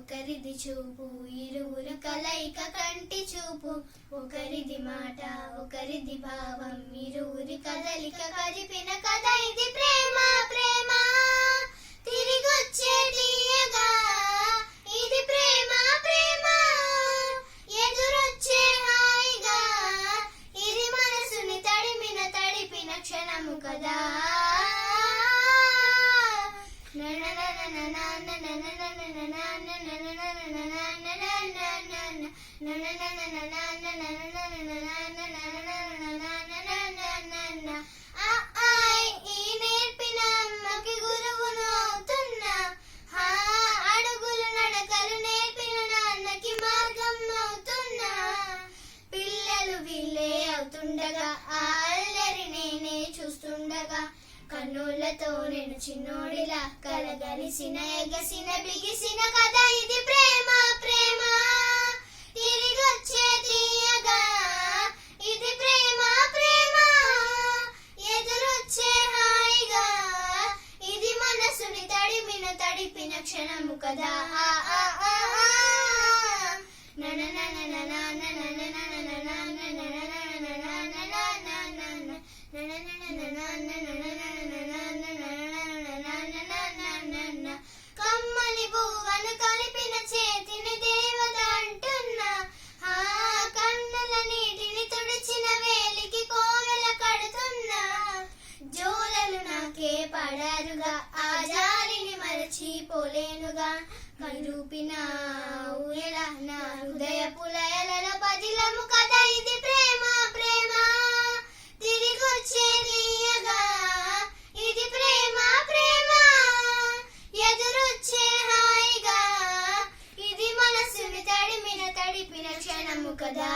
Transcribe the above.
ఒకరిది చూపు ఇరువురు కలయిక కంటి చూపు ఒకరిది మాట ఒకరిది భావం ఇరువురి కదలిక కలిపిన కథ ఇది ప్రేమ ప్రేమ తిరిగొచ్చే తీయగా ఇది ప్రేమ ప్రేమ ఎదురొచ్చే హాయిగా ఇది మనసుని తడిపిన క్షణము కదా నేర్పిన అమ్మకి గురువును అవుతున్నా అడుగులు నడకలు నేర్పిన నాన్నకి మార్గం అవుతున్నా పిల్లలు వీళ్ళే అవుతుండగా ఆ అల్లరి నేనే చూస్తుండగా కన్నులతో నేను చిన్నోడిలా కలగలిసిన ఎగసిన బిగిసిన కథ ఇది ప్రేమ ప్రేమ తిరిగొచ్చే తీయగా ఇది ప్రేమ ప్రేమ ఎదురొచ్చే హాయిగా ఇది మనసుని తడిపిన క్షణము కదా కమ్మని పువ్వను కలిపిన చేతిని దేవత అంటున్నా కన్నుల నీటిని తుడిచిన వేలికి కోవెల కడుతున్నా జోలలు నాకే పడారుగా ఆ జాలిని మరచిపోలేనుగా కైరూపిన ఊయల నా హృదయ పులయలలో పదిలము కథ ఇది ప్రేమ ప్రేమ తిరిగొచ్చే తీయగా ఇది ప్రేమ ప్రేమ ఎదురొచ్చే హాయిగా ఇది మనసుని తడిపిన క్షణము కదా